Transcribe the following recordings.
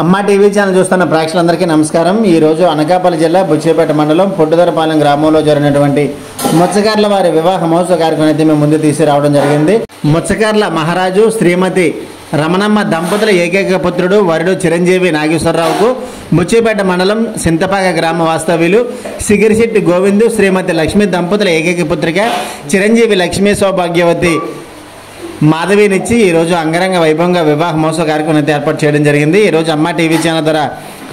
అమ్మ TV channel చూస్తున్న ప్రేక్షకులందరికీ నమస్కారం. ఈరోజు అనకాపల్లి జిల్లా బుచ్చిపేట మండలం పొట్టుదరపాలెం గ్రామంలో జరిగినటువంటి ముచ్చకార్ల వారి వివాహ మహోత్సవ కార్యక్రమం అయితే మేము ముందు తీసుకురావడం జరిగింది. ముచ్చకార్ల మహారాజు శ్రీమతి రమణమ్మ దంపతుల ఏకైక పుత్రుడు వరుడు చిరంజీవి నాగేశ్వరరావుకు బుచ్చిపేట మండలం సింతపాక గ్రామ వాస్తవ్యులు సిగిరిశెట్టి గోవిందు శ్రీమతి లక్ష్మి దంపతుల ఏకైక పుత్రిక చిరంజీవి లక్ష్మీ సౌభాగ్యవతి మాధవినిచ్చి ఈరోజు అంగరంగ వైభవంగా వివాహ మహోత్సవ కార్యక్రమం అయితే ఏర్పాటు చేయడం జరిగింది. ఈరోజు అమ్మ టీవీ ఛానల్ ద్వారా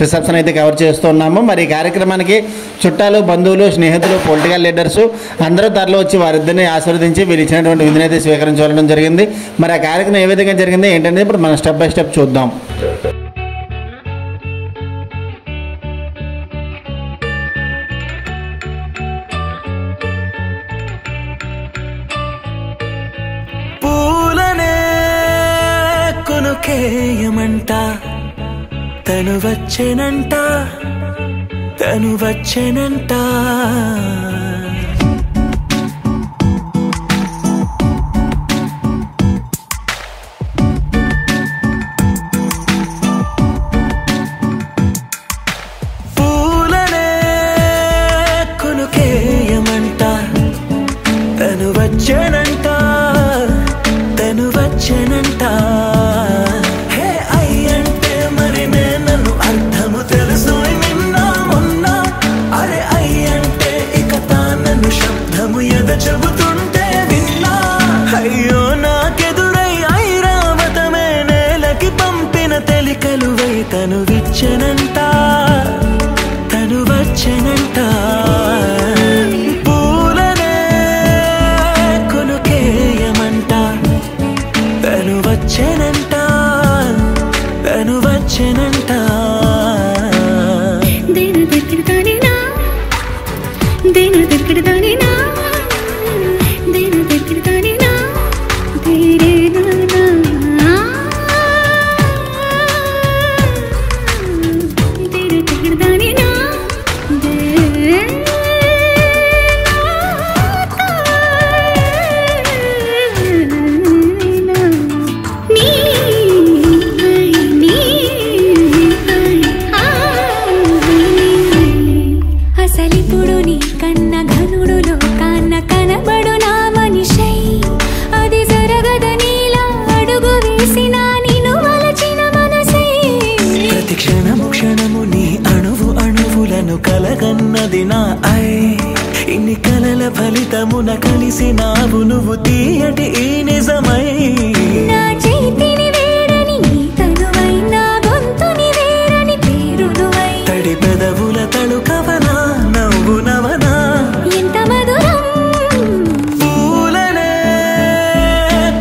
రిసెప్షన్ అయితే కవర్ చేస్తున్నాము. మరి ఈ కార్యక్రమానికి చుట్టాలు, బంధువులు, స్నేహితులు, పొలిటికల్ లీడర్స్ అందరూ తరలి వచ్చి వారిద్దరిని ఆశీర్వదించి వీరు ఇచ్చినటువంటి విధిని అయితే స్వీకరించడం జరిగింది. మరి ఆ కార్యక్రమం ఏ విధంగా జరిగింది ఏంటంటే ఇప్పుడు మనం స్టెప్ బై స్టెప్ చూద్దాం. కేయమంట తను వచ్చేనంట పూలనే కొనుకేయమంట తను వచ్చేనంట చెబుతుంటే విన్నా అయ్యో నాకెదురై ఐరావతమే నేలకి పంపిన తెలికలువై తను వచ్చెనంట పూలనే కొనుకేయమంట తను వచ్చెనంట కలగన్నది నా ఇన్ని కలల ఫలితమున కలిసినావు నువ్వు తీయటి ఈ నిజమై నా చేతిని వేడని తనువై నా గొంతుని వేరని పేరునువై తడి పెదవుల తడుకవనా నవ్వు నవనా ఎంత మధురం పూలనే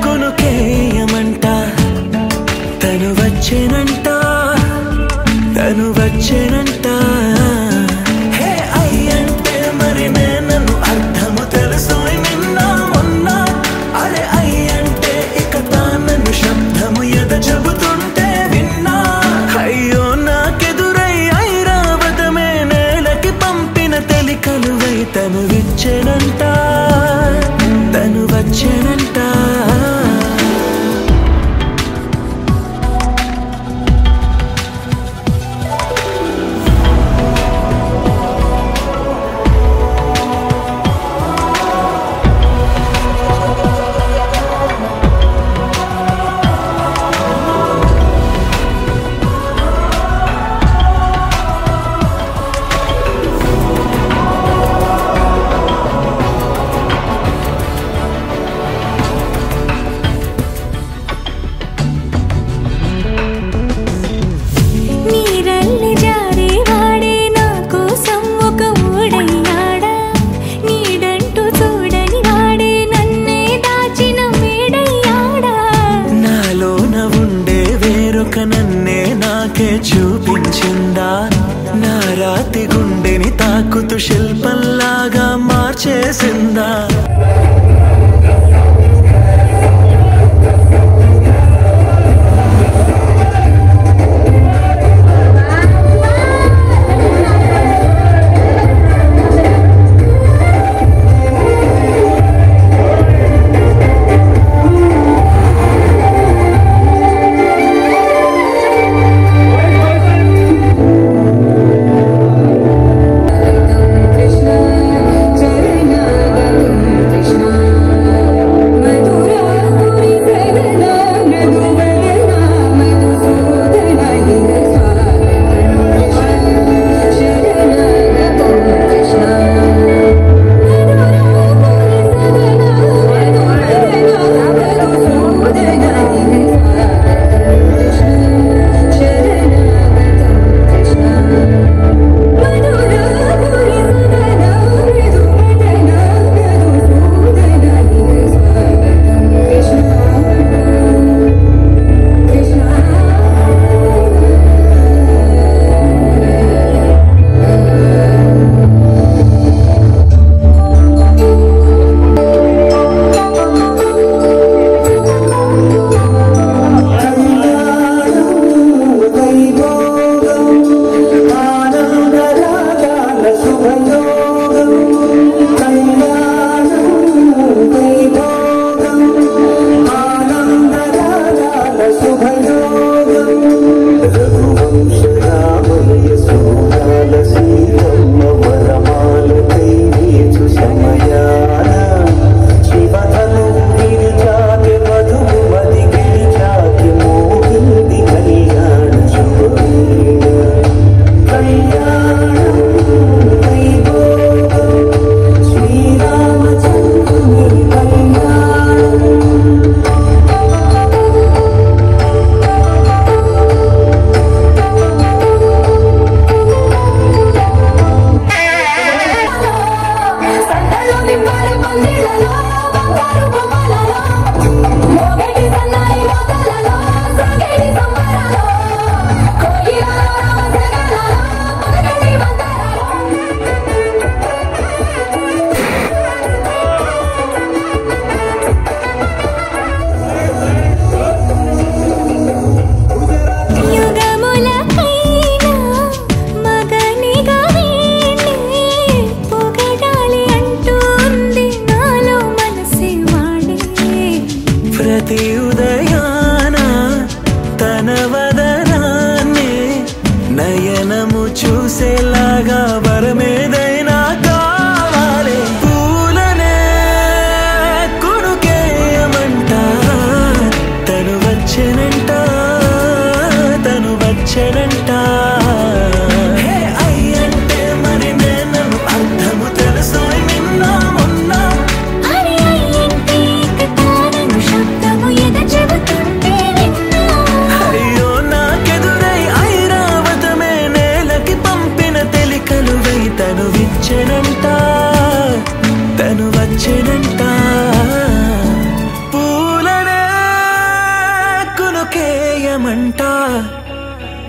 కొనుకేయమంట తను వచ్చేనంట చెబుతుంటే విన్నా అయ్యో నాకెదురై ఐరావతమే నేలకి పంపిన తెలికలువై తను వచ్చెనంట నన్నే నాకే చూపించిందా నా రాతి గుండెని తాకుతూ శిల్పంలాగా మార్చేసిందా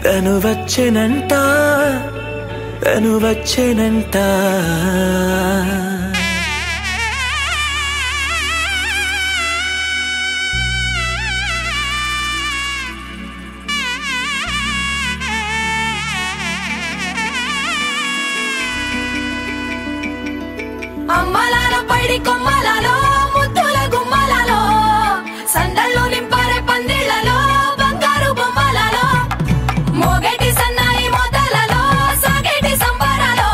తను వచ్చెనంట తను వచ్చెనంట అమ్మలాల పైడి కొమ్మలలో ముద్దుల గుమ్మలలో సందళ్ళు నింపరే పందిళ్లలో బంగారు బొమ్మలలో మోగేటి సన్నాయి మోతలలో సాగేటి సంబరాలో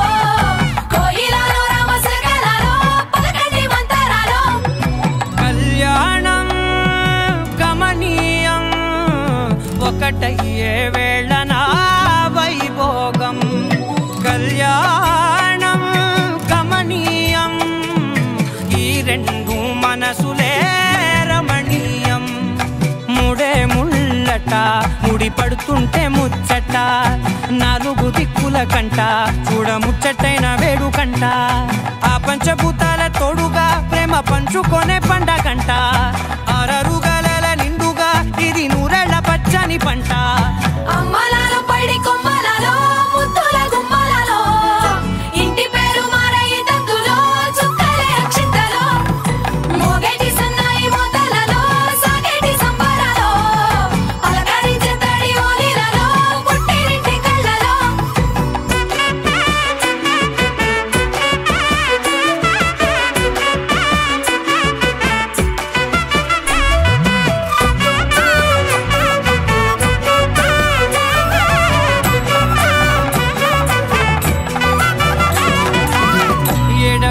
కోయిలలో రామసగలలో పలకటి మంతరాలో కళ్యాణం గమనీయం ఒకటయ్యే వేళన వైభోగం కళ్యాణం గమనీయం ఈ రెండు మనసులే రమణీయం ముడే ముళ్ళట ముడి పడుతుంటే ముచ్చట నాలుగు దిక్కుల కంట చూడ ముచ్చటైన వేడుకంట ఆ పంచభూతాల తోడుగా ప్రేమ పంచుకొనే పండగంట ఆరరుగల నిండుగా ఇది నూరెళ్ళ పచ్చని పంట అమ్మలాల పైడి కొమ్మలలో ముద్దుల గుమ్మలలో ఇంటి పేరు మారయ్య తందులో చుక్కలే అక్షింతలో మోగేటి సన్నాయి మోతలలో సాగేటి సంబరాలో పలకరించే తడి ఓలిలలో పుట్టినింటి కళ్ళలో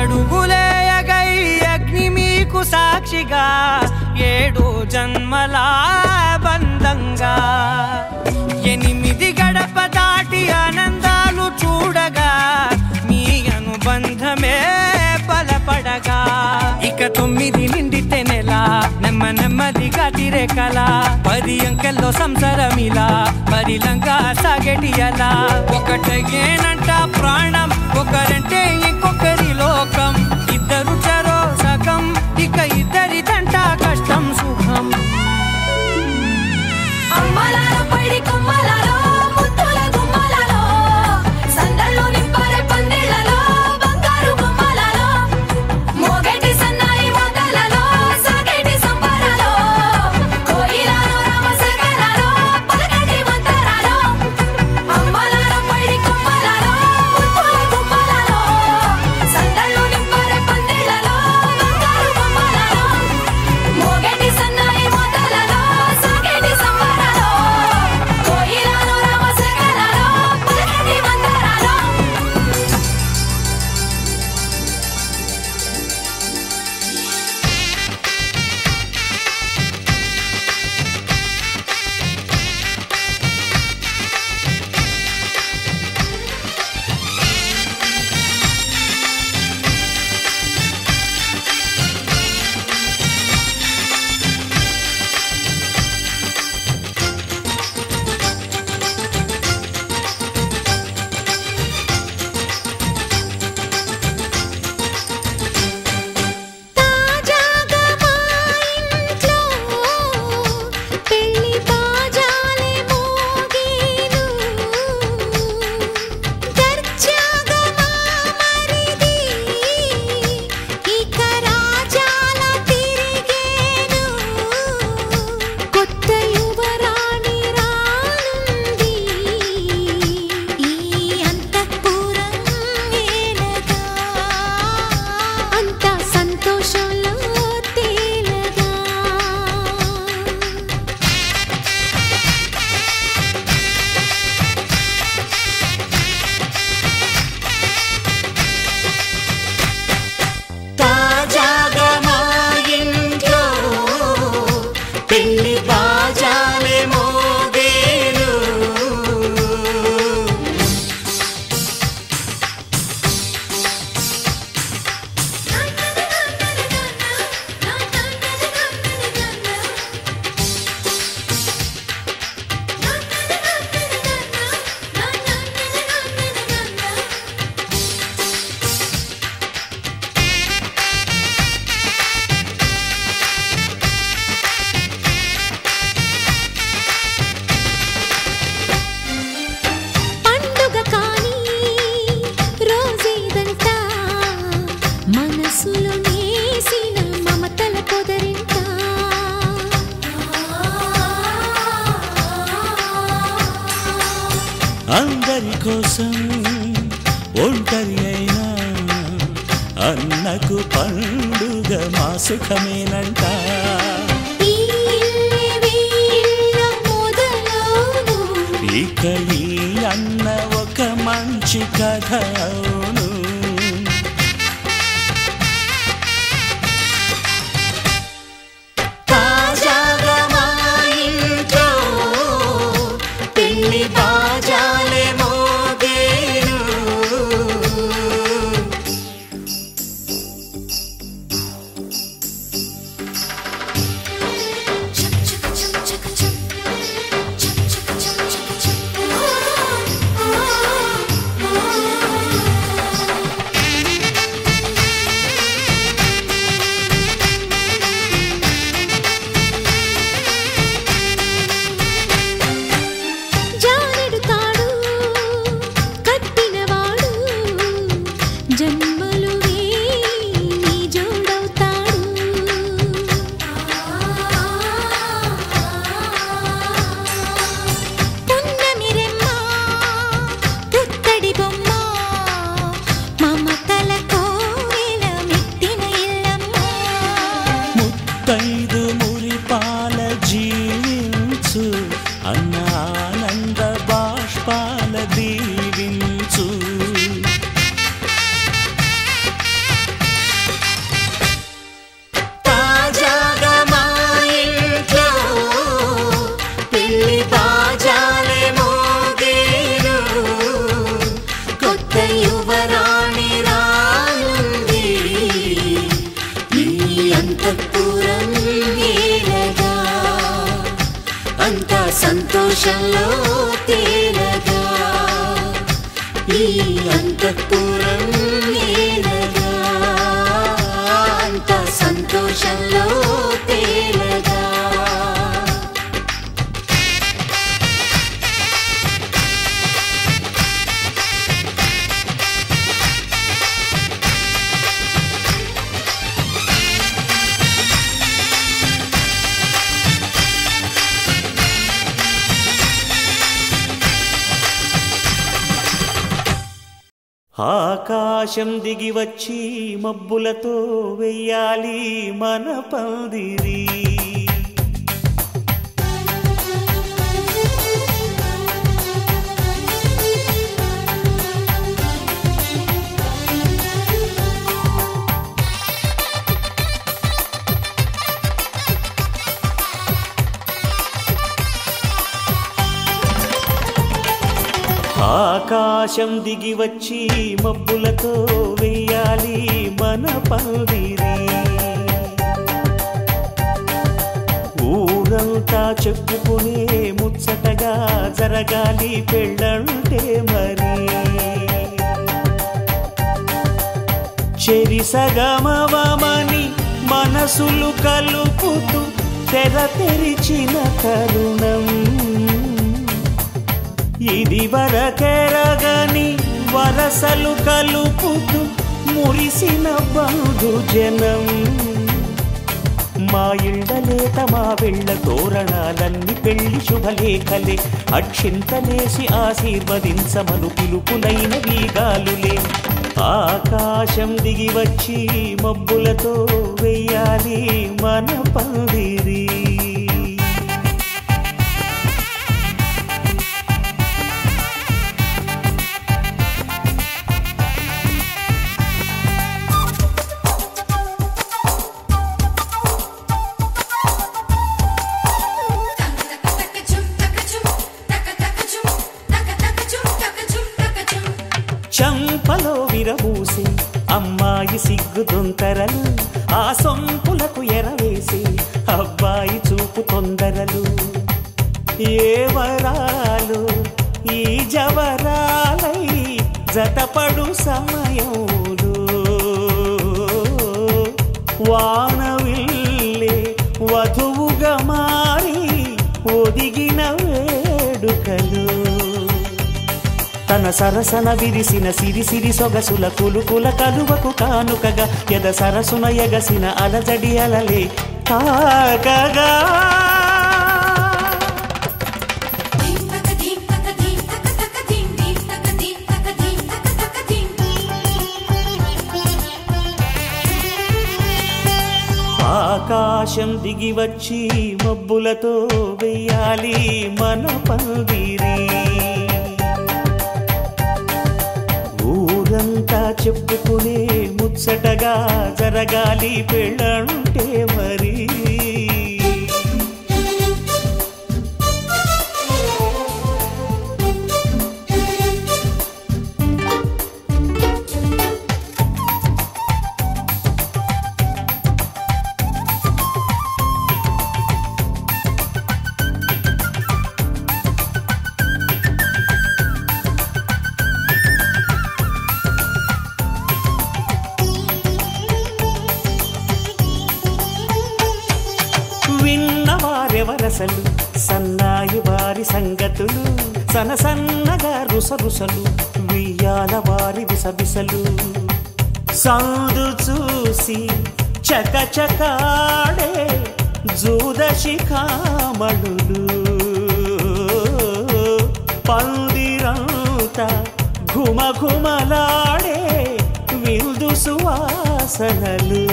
ఏడడుగులేయగై అగ్ని మీకు సాక్షిగా 7 జన్మల బంధంగా 8 గడప దాటి ఆనందాలు చూడగా మీ అనుబంధమే బలపడగా ఇక 9 నిండితే నెల నెమ్మదిగా తిరేకల 10 అంకెల్లో సంసారమిలా పరిలంగా సాగేటి అలా ఒకటేనంట ప్రాణం ఒకరంటే ఇంకొకరి లోకం ఇద్దరు చరో సగం ఇక ఇద్దరిదంట కష్టం సుఖం అమ్మలాల పైడి కొమ్మలలో ముద్దుల గుమ్మలలో సందళ్ళు నింపరే పందిళ్లలో బంగారు బొమ్మలలో మోగేటి సన్నాయి మోతలలో సాగేటి సంబరాలో కోయిలలో రామసగలలో పలకటి మంతరాలో అమ్మలాల పైడి కొమ్మలలో ముద్దుల గుమ్మలలో సందళ్ళు నింపరే పందిళ్లలో అందరి కోసం ఒంటరి అయినా అన్నకు పండుగ మా సుఖమేనంట. ఇక ఈ అన్న ఒక మంచి కథ అవును. తాజాగా మా ఇంట్లో పెళ్లి బాజాలే మోగేను. ముత్తైదు మురిపాల జీవించు అన్న ఆనంద బాష్పాల దీవించు. తాజాగా మా ఇంట్లో పెళ్లి బాజాలే మోగేను. కొత్త యువరాణి రానుంది ఈ అంతఃపురం ఏలగా. అంతా సంతోషంలో తేలగా ఈ అంతఃపురం ఏలగా. అంతా సంతోషంలో తేలగా. ఆకాశం దిగి వచ్చి మబ్బులతో వెయ్యాలి మన పందిరి. ఆకాశం దిగి వచ్చి మబ్బులతో వెయ్యాలి మన పందిరి. ఊరంతా చెప్పుకునే ముచ్చటగా జరగాలి పెళ్ళంటే మరి. చెరిసగమవమని మనసులు కలుపుతూ తెర తెరిచిన తరుణం. ఇది వరకెరగని వరసలు కలుపుతూ మురిసిన బంధుజనం. మా ఇళ్ళలేత మా వెళ్ళ తోరణాలన్నీ పెళ్లి శుభలేఖలే. అక్షింతలేసి ఆశీర్వదించమను పిలుపులైన వీగాలులే. ఆకాశం దిగి వచ్చి మబ్బులతో వెయ్యాలి మన పందిరి. చంపలో విరబూసి అమ్మాయి సిగ్గు దొంతరలు. ఆ సొంపులకు ఎరవేసి అబ్బాయి చూపు తొందరలు. ఏ వరాలు ఈ జవరాలై జతపడు సమయంలో. వానవిల్లే వధువుగా మారి ఒదిగిన వేడుకలు. తన సరసన విరిసిన సిరిసిరి సొగసుల కులుకుల కలువకు కానుకగా ఎద సరసున ఎగసిన అలజడి అలలే తాకగా. ధీం తక ధీం తక ధీం తక తక ధీం ఆకాశం దిగి వచ్చి మబ్బులతో వెయ్యాలి మన పందిరి. ఊరంతా చెప్పుకునే ముచ్చటగా జరగాలి పెళ్ళంటే మరి. విన్నవారెవరసలు సన్నాయి వారి సంగతులు, సనసన్నగా రుసరుసలు వియ్యాల వారి విసబిసలు. సందు చూసి చకచకాడే జూదశిఖామణులు, పందిరంతా ఘుమఘుమలాడే విందు సువాసనలు.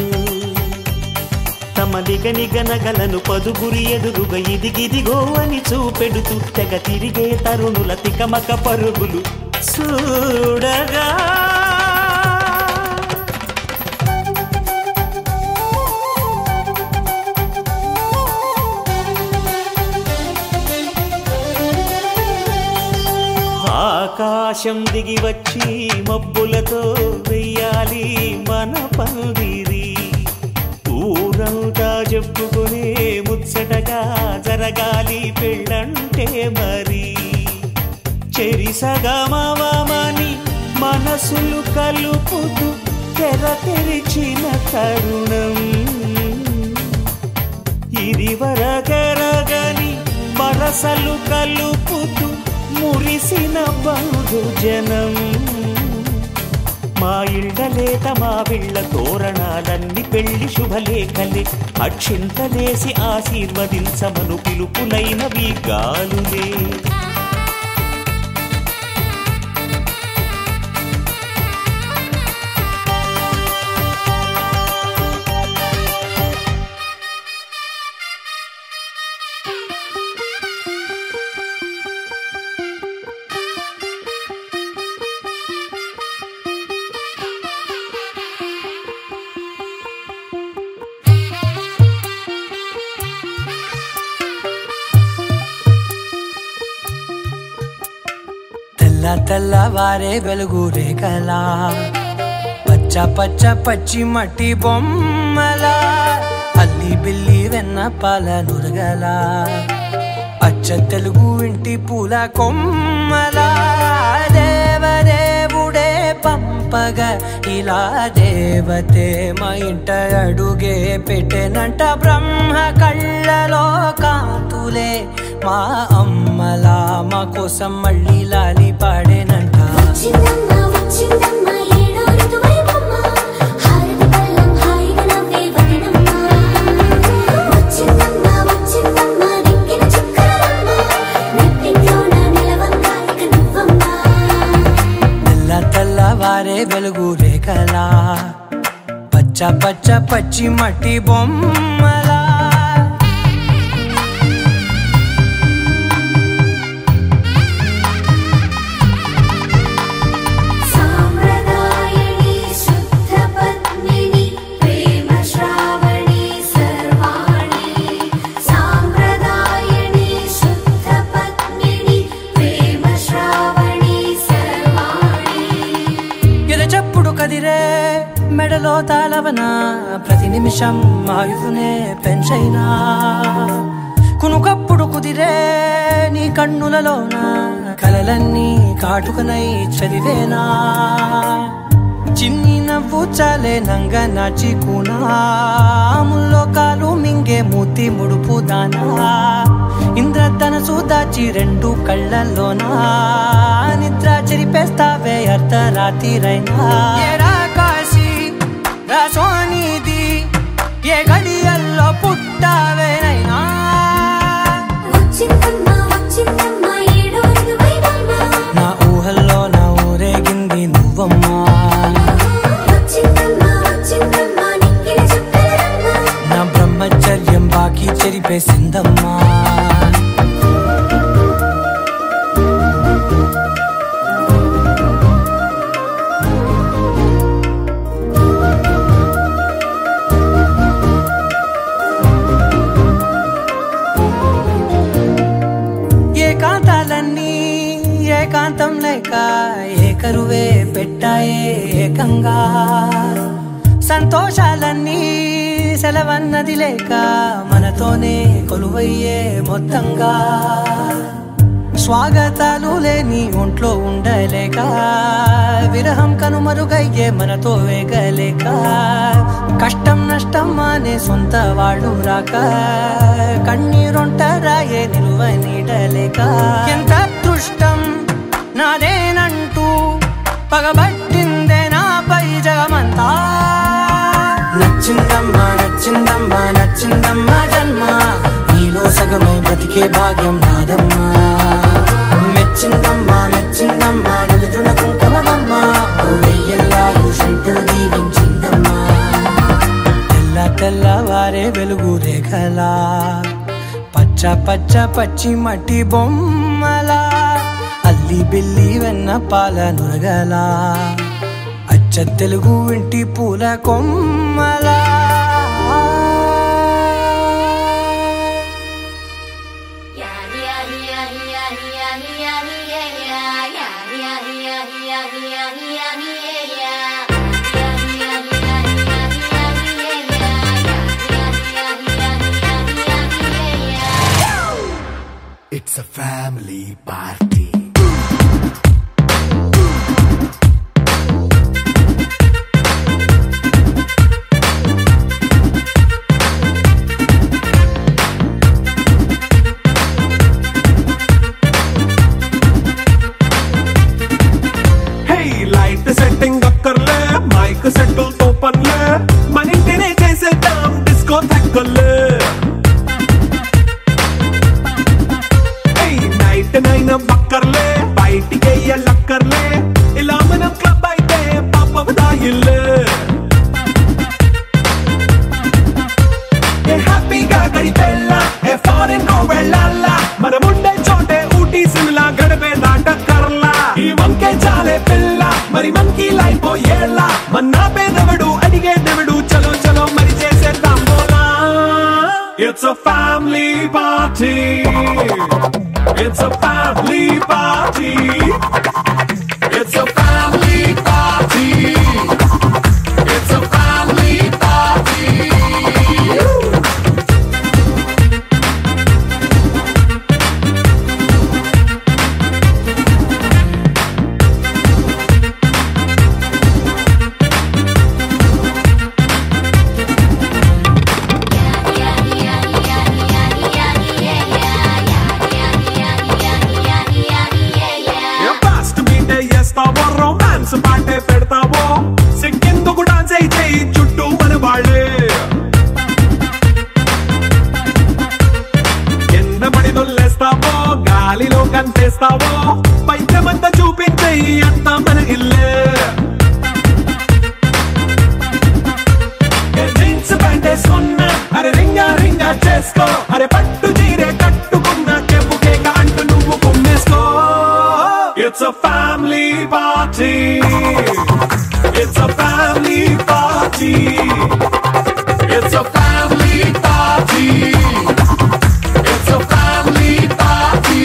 తమ నిగనిగనగలను పదుగురి ఎదురుగా ఇదిగిదిగో అని చూపెడుతూ తెగ తిరిగే తరుణుల తికమక పరుగులు చూడగా. ఆకాశం దిగి వచ్చి మబ్బులతో వెయ్యాలి మన పందిరి. ఊరంతా చెప్పుకునే ముచ్చటగా జరగాలి పెళ్ళంటే మరి. చెరిసగమవమని మనసులు కలుపుతూ తెర తెరిచిన తరుణం, ఇది వరకెరగని వరసలు కలుపుతూ మురిసిన బంధుజనం. మా ఇళ్ళలేత మా విళ్ళ తోరణాలన్నీ పెళ్లి శుభలేఖలే, అక్షింతలేసి ఆశీర్వదించమను పిలుపులైనవి గాలులే. తెల్లవారే వెలుగు రేఖలా, పచ్చ పచ్చ పచ్చి మట్టి బొమ్మలా, అల్లి బిల్లి వెన్న పాల నురగలా, అచ్చ తెలుగు ఇంటి పూల కొమ్మలా. దేవదేవుడే పంపగా ఇలా దేవతే మా ఇంట అడుగే పెట్టెనంట. బ్రహ్మ కళ్ళలో కాంతులే మా అమ్మలా మా కోసం మళ్ళీ లాలి పాడేనంట. తెల్లవారే వెలుగు రేఖలా, పచ్చ పచ్చ పచ్చి మట్టి బొమ్మలా. మెడలో తాళవన ప్రతి నిమిషం ఆయుధునే పెంచైనా, కునుకప్పుడు కుదిరే నీ కన్నులలోన కలలన్నీ కాటుకనై చదివేనా. చిన్ని నవ్వు చాలే నంగ నాచి కూనాముల్లో కాలు మింగే మూతి ముడుపు దానా. ఇంద్రధనసు దాచి రెండు కళ్ళల్లోనా నిద్ర చెరిపేస్తావే అర్ధరాత్రిరైనా. సోనిది ఏ గడియల్లో పుట్టావేనైనా. నా ఊహల్లో నా ఊరేగింది నువ్వమ్మా. నా బ్రహ్మ ఏ కరువే పెట్టాయే ఏకంగా సంతోషాలన్నీ సెలవన్నది లేక మనతోనే కొలువయ్యే మొత్తంగా స్వాగతాలు లేని ఒంట్లో ఉండలేక విరహం కనుమరుగయ్యే మనతో వేగలేక కష్టం నష్టం అనే సొంత వాళ్ళు రాక కన్నీరొంటరాయే నిలువ నీడలేక ఎంత అదృష్టం నాదేనంటూ పగబట్టిందే నాపై జగమంతా నచ్చిందమ్మా నచ్చిందమ్మా నచ్చిందమ్మా జన్మ నీలో సగమై బ్రతికే భాగ్యం నాదమ్మా మెచ్చిందమ్మా మెచ్చిందమ్మా నలుదున కుంకుమమ్మా వెయ్యల్లాయుషంటూ దీవించిందమ్మా తెల్ల తెల్లవారే వెలుగు రేఖలా పచ్చ పచ్చ పచ్చి మట్టి బొమ్మలా అల్లి బిల్లి వెన్న పాల నురగలా అచ్చ తెలుగు ఇంటి పూల కొమ్మలా It's a family party. Hey, light setting akkarle, mic settle to panle, manintine chesedam disco thakkale. నైన బక్కర్లే బయటికి లక్కర్లే ఇలా మనం క్లబ్ అయితే పాపదాయిల్లే హ్యాపీగా గడిపెళ్ళ ఫారెన్ నో వెళ్ళాలా మనముండే చోటే ఊటీ సిమ్లా గడిపే దాటక్కర్లా ఈ వంకే చాలే పిల్ల మరి మనకి లైఫ్ ఏళ్ళ మన్నా పేదవడు అడిగేదెవడు చలో చలో మరి చేసేద్దాం బోలా It's a family party. It's a family party. It's a family party. It's a family party. Romance పాటే పెడతావో సిక్కిందుకు డాన్స్ అయితే చుట్టూ మన వాళ్ళే కింద పడి దొల్లేస్తావో గాలిలో కనిపిస్తావో పైకమంతా చూపించే అంతా మన ఇల్లే జీన్స్ ప్యాంట్ వేసుకున్నా అరే రింగా రింగా చేసుకో అరే పట్టు చీరే కట్టుకున్న కెప్పు కేక అంటూ నువ్వు కుమ్మేసుకో It's a family party. It's a family party. It's a family party. It's a family party.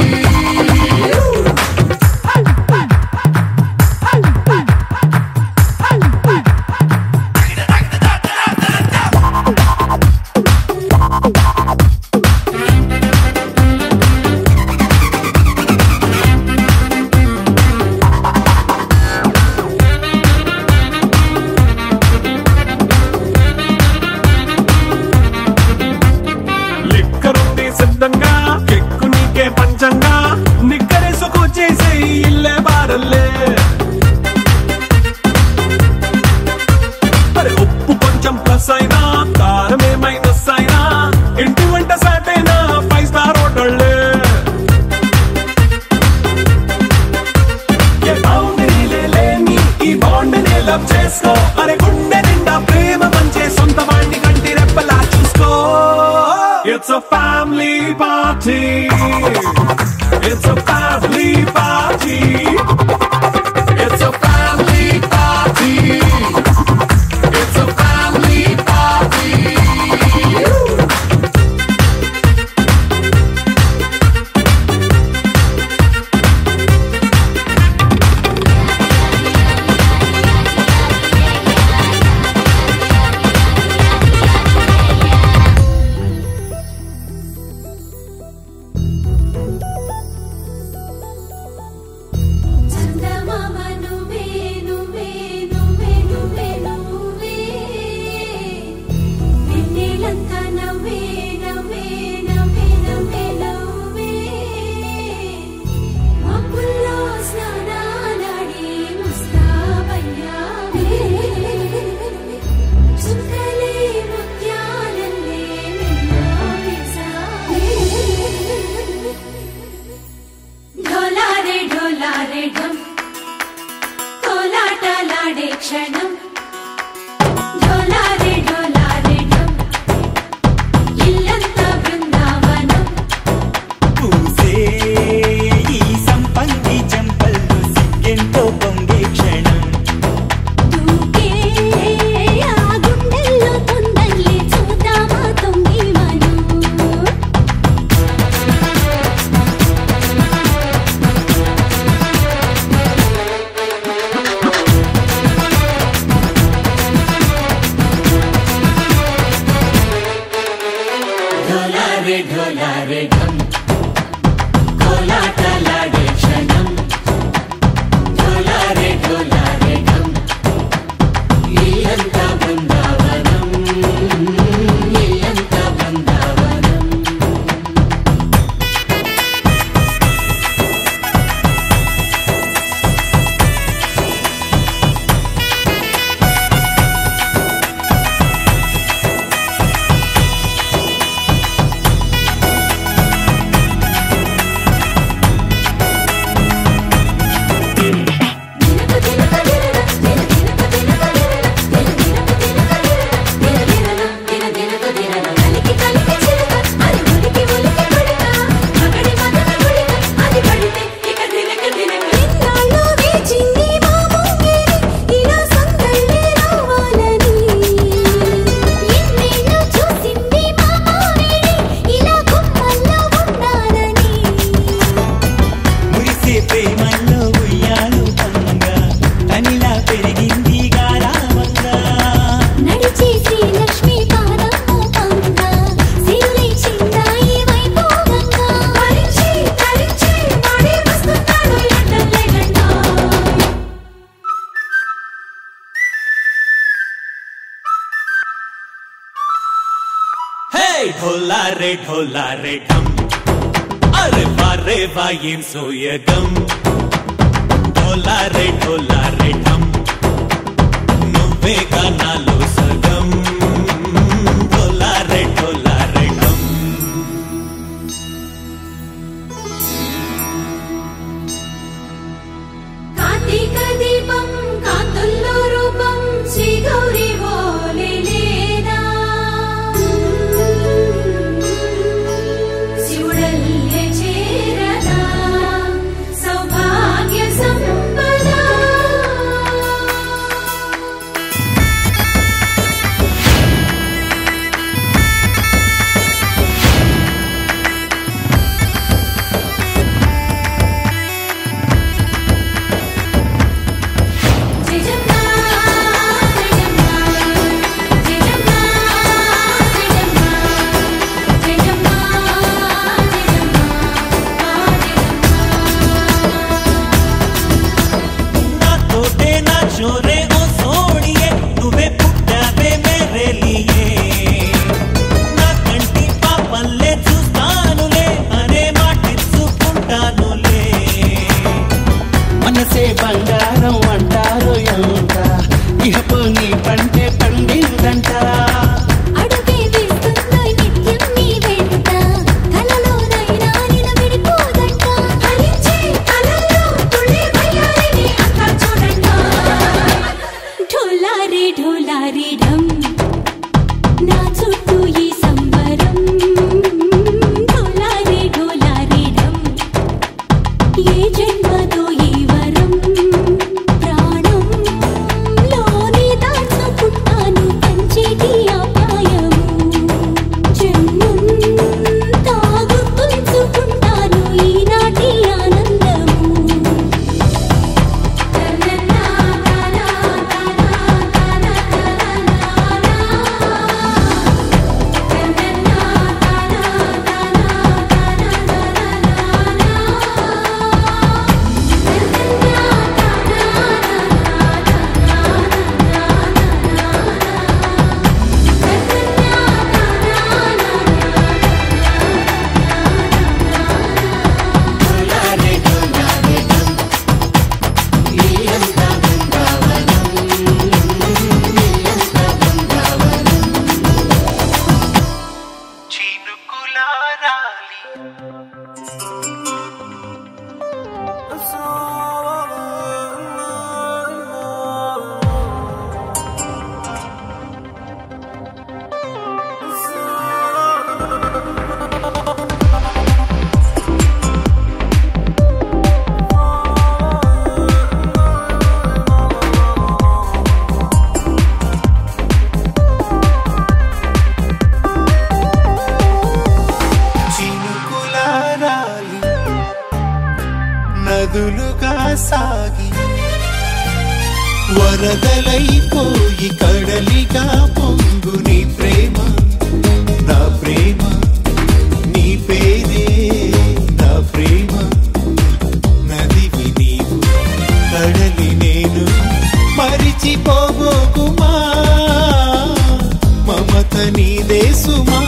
కెక్కు నీకే పంచంగా నిక్కరేసుకు చేసే ఇల్లే బారల్లే అరే ఉప్పు కొంచెం ప్లస్ అయినా కారమే మైనస్ అయినా ఇంటి వంట సాటైనా 5 స్టార్ హోటళ్ళే ఏ బౌండరీలే లేని ఈ బాండ్ని లవ్ చేసుకో అరే గుండె నిండా ప్రేమ పంచే సొంత వాణ్ణి కంటి రెప్పలా చూసుకో It's a family party. It's a family party. It's a family party. It's a family party. క్షణం ఢోలారే ఢోలారే ఢమ్ ఇల్లంతా బృందావనం పూసే ఈ సంపంగి చెంపల్లో సిగ్గెంతో పొంగే క్షణం దూకే ఆ గుండెల్లో తొందరలే చూద్దామా తొంగి మనం ఢోలారే ఢోలారే ఢమ్ కోలాటలాడే క్షణం ఢోలారే ఢోలారే ఢమ్ ఇల్లంతా బృందావనం ఇల్లంతా బృందావనం మురిసే ప్రేమల్లో ఉయ్యాలు పంగా తనిలా పెరిగింది గారావంగా నడిచే శ్రీలక్ష్మి పాదము పంగా సిరులే చిందాయి వైభోగంగా పరిచి తరించి వాడే వస్తున్నాడు ఎండలే గంట హే ఢోలారే ఢోలారే ఢమ్ అరే వా ఏం సోయగం ఢోలారే ఢోలారే ఢమ్ నువ్వే గానాలో సగం ఢోలారే ఢోలారే ఢమ్ కార్తీక దీపం కాంతుల్లో రూపం శ్రీ గౌరీ ఓలే లేదా శివుడల్లే చేరదా సౌభాగ్య సంపద జయజమ్మా జయజమ్మా జయజమ్మా జయజమ్మా జయజమ్మా నా తోటే నా చోరే ఓ సోడియే నువ్వే పుట్టావే మేరే లియే నా కంటి పాపల్లే చూస్తానులే అనే మాటిచ్చుకుంటానులే మనసే బంగారం అంటారు ఎంత ఇహపు నీ పంటే పండిందంట అడుగే వేస్తుందో నిత్యం నీ వెంట కలలోనైనా నిన్ను విడిపోదంట హరించే కలల్లో తుళ్ళే వయ్యారిని అంతా చూడంట ఢోలారే ఢోలారే ఢమ్ నా చుట్టూ ఈ సంబరం ఢోలారే ఢోలారే ఢమ్ ఏ జన్మదో ఈ వరం సాగి వరదలైపోయి కడలిగా పొంగు నీ ప్రేమ నా ప్రేమ నీ పేరే నా ప్రేమ నదివి నీవు కడలి నేను మరిచిపోబోకుమా మమత నీదే సుమా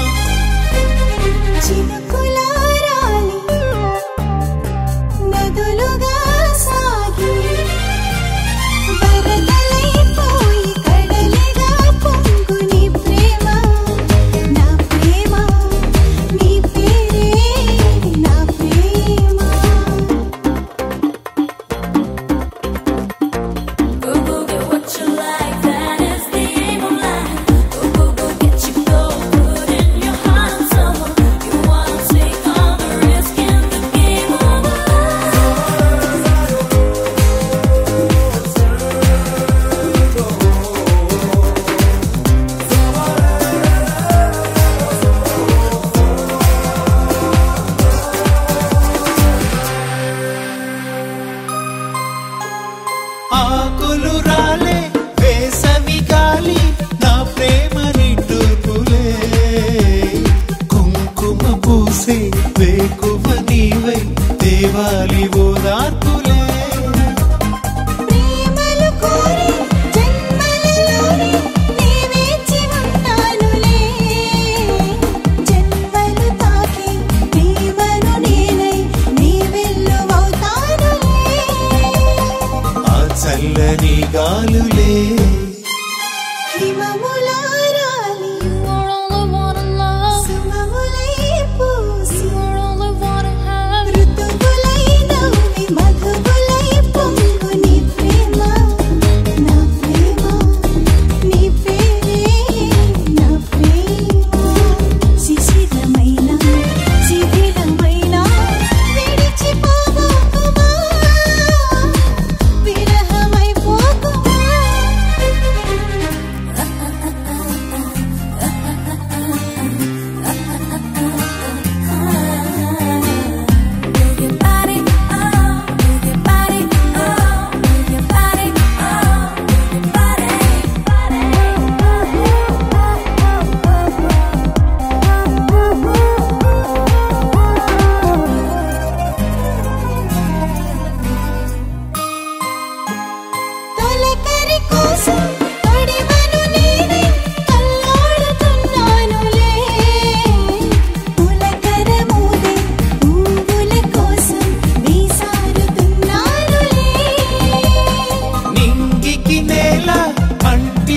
ఆకులు రాలే వేసవి గాలి నా ప్రేమ నిట్టుకులే కుంకుమ పూసే వేకువ నీవై దేవాలి ఓదార్పులే చల్లని గాలులే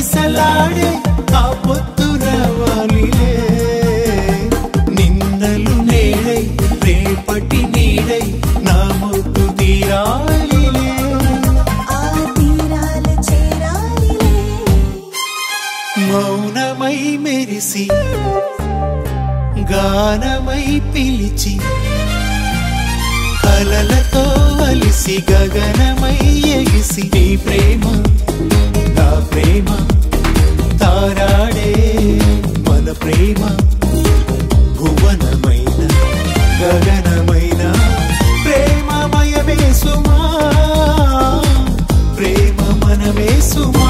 సలాడే ఆ పొత్తు రావాలిలే నిన్నలు నేడై రేపటి నీడై నా ముద్దు తీరాలిలే ఆ తీరాలు చేరాలిలే మౌనమై మెరిసి గానమై పిలిచి కలలతో అలిసి గగనమై ఎగిసి నీ ప్రేమ నా ప్రేమ తారాడే మన ప్రేమ భువనమైన గగనమైన ప్రేమమయమే సుమా ప్రేమ మనమే సుమా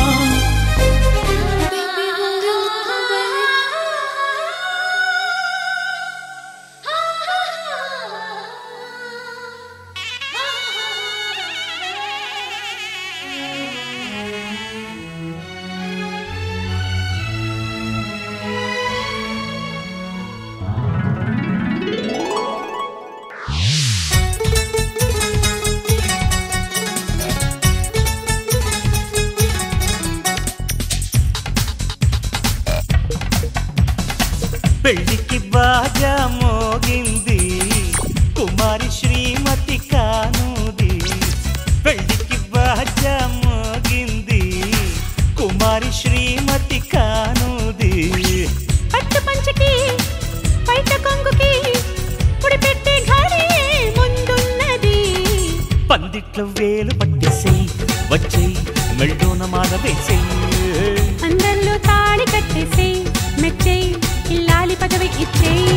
పెళ్లికి బాజా మోగింది కుమారి శ్రీమతి కానుది పెళ్లికి బాజా మోగింది కుమారి శ్రీమతి కానుది పట్టు పంచకి పైట కొంగుకి పుడి పెట్టి ఘడి ముందున్నది పందిట్లో వేలు పట్టేసేయి వచ్చేయి మెళ్ళోన మాల వేసేయి అందరిలో తాళి కట్టేసేయి మెచ్చేయి ఇల్లాలి పదవి ఇచ్చేయి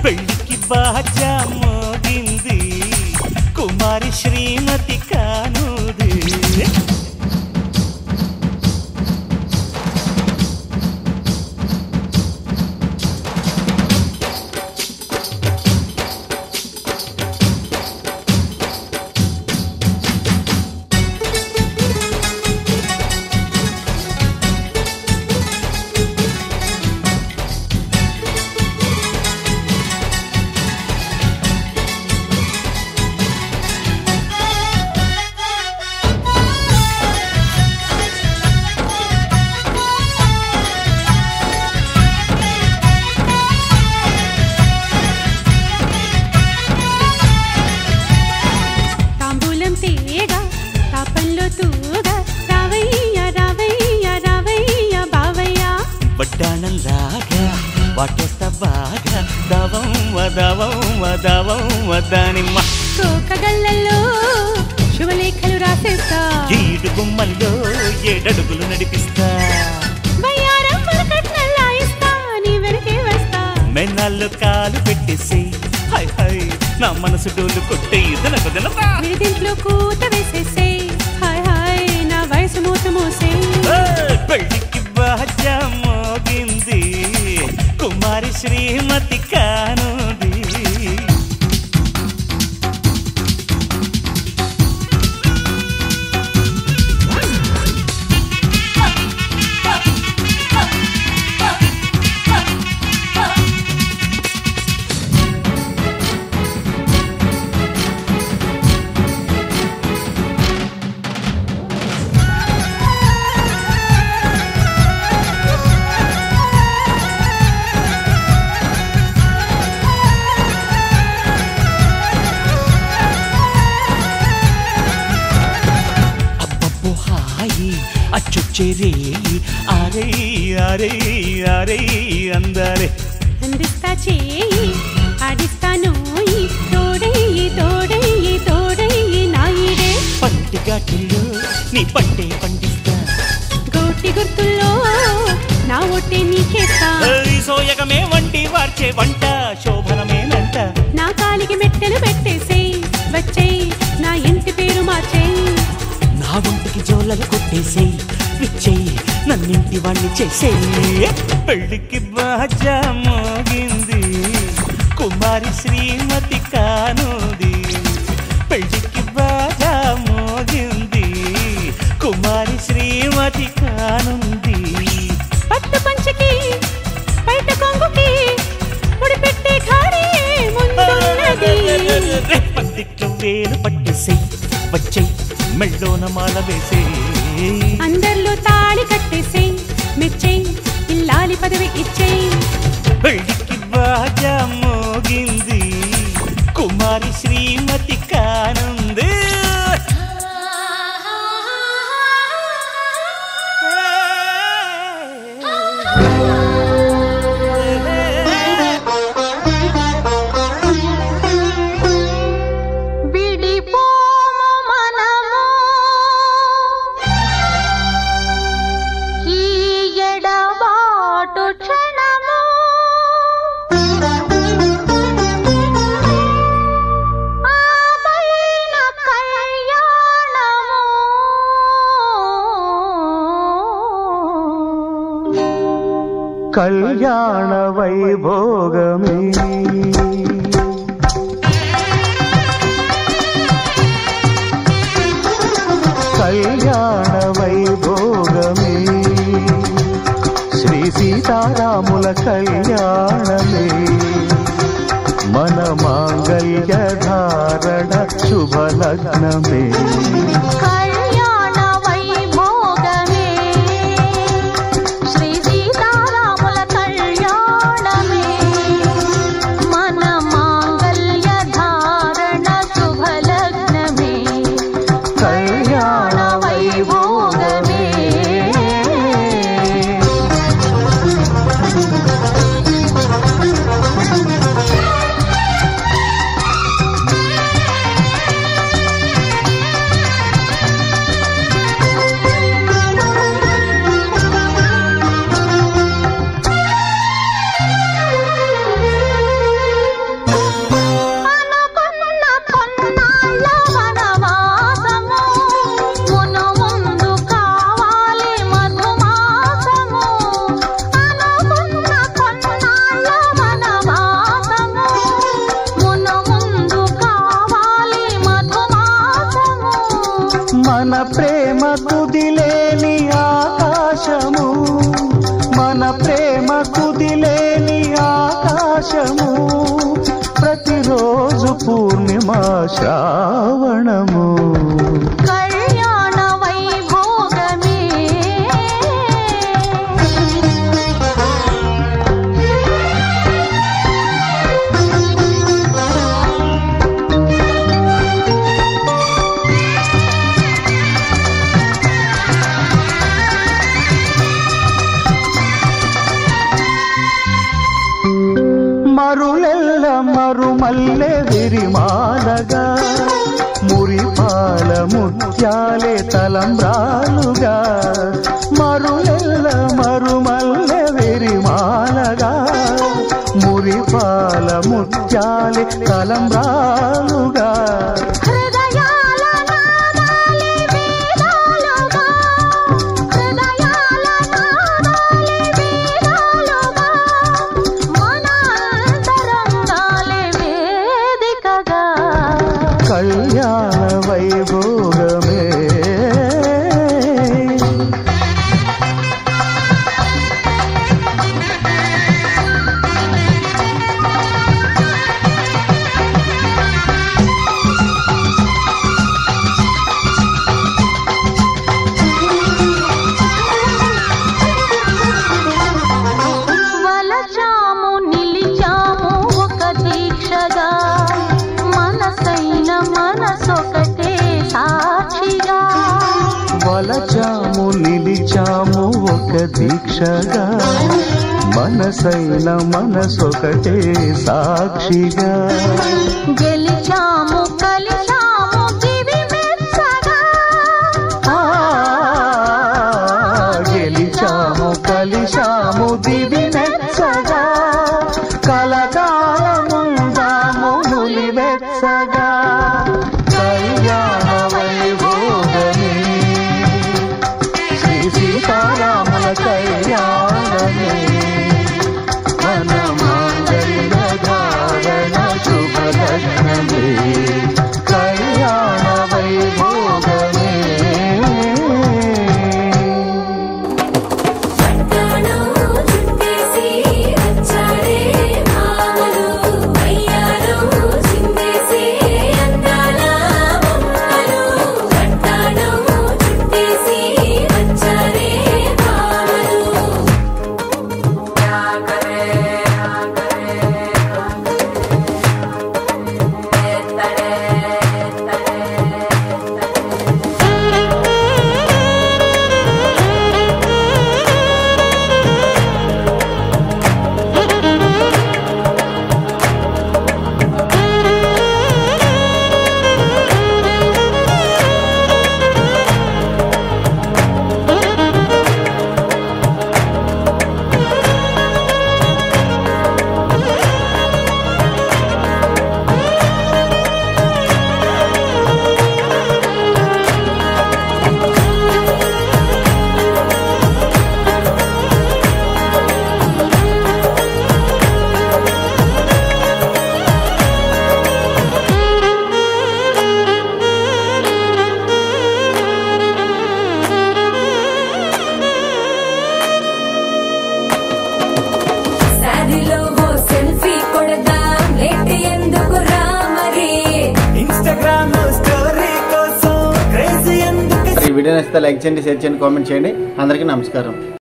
పెళ్లికి బాజా మోగింది కుమారి శ్రీమతి కానుది మదావం వద్దానిమ్మ కోకగళ్ళల్లో శుభలేఖలు రాసేస్తా ఈడు గుమ్మల్లో 7 అడుగులు నడిపిస్తా వయ్యారం వరకట్నల్లా ఇస్తా నీ వెనకే వస్తా మెన్నాళ్ళు కాలు పెట్టేసి హై హై నా మనసు డోలు కొట్టే దినకు విడిదింట్లో కూత వేసేసే హాయ్ హాయ్ నా వయసు మూత మూసే పెళ్ళికి బాజా మోగింది కుమారి శ్రీమతి కానుది అచ్చొచ్చేరే ఆరే ఆరే ఆరే అందారే అందిస్తా చేయి ఆడిస్తాను తోడయ్యి తోడయ్యి తోడయ్యి నాయుడే పంటి ఘాటుల్లో నీ పట్టే పండిస్తా గోటి గుర్తుల్లో నా ఒట్టే నీకేస్తా సోయగమే వంటి వార్చే వంట శోభనమేనంట నా కాలికి మెట్టెలు పెట్టేసేయ్ వచ్చేయ్ నా ఇంటి పేరు మార్చేయ్ నా ఒంటికి జోలలు కొట్టేసేయ్ విచ్చేయి నన్నింటి వాణ్ణి చేసేయి పెళ్ళికి బాజా మోగింది కుమారి శ్రీమతి కానుది పెళ్ళికి బాజా మోగింది కుమారి శ్రీమతి కానుంది పట్టు పంచకి బయట కొంగుకి ముడిపెట్టే ఘాడి ముందున్నది పందిట్లో వేలు పట్టేసేయ్ వచ్చేయి మెళ్ళోన మాల వేసేయి అందరిలో తాళి కట్టేసేయ్ మెచ్చేయ్ ఇల్లాలి పదవి ఇచ్చేయ్ పెళ్ళికి బాజా మోగింది కుమారి శ్రీమతి కానుంది కళ్యాణ వైభోగమే కళ్యాణ వైభోగమే శ్రీ సీతారాముల కళ్యాణమే మన మాంగళ్య ధారణ శుభలగ్నమే మన ప్రేమ కుదిలేని ఆకాశము మన ప్రేమ కుదిలేని ఆకాశము ప్రతిరోజు పూర్ణిమ శ్రావణము కళ్యాణ వైభోగమే మరులెల్ల మరుమల్లే సిరిమాలగా మురిపాల ముత్యాలే తలంబ్రాలుగా మరులెల్ల మరుమల్లె విరిమాలగా మురిపాల ముత్యాలే తలంబ్రాలుగా కళ్యాణ వైభోగమే వలచాము నిలిచాము ఒక దీక్షగా మనసైన మనసొకటే సాక్షిగా వలచాము నిలిచాము ఒక దీక్షగా మనసైన మనసొకటే సాక్షిగా గెలిచాము కలిశాము దివి మెచ్చగా గెలిచాము కలిశాము దివి మెచ్చగా కలకాలముందాము నులివెచ్చగా కళ్యాణ వైభోగమే శ్రీ సీతారాముల కళ్యాణమే మన మాంగళ్య ధారణ శుభలగ్నమే కళ్యాణ వైభోగమే ఈ వీడియో నచ్చితే లైక్ చేయండి, షేర్ చేయండి, కామెంట్ చేయండి. అందరికీ నమస్కారం.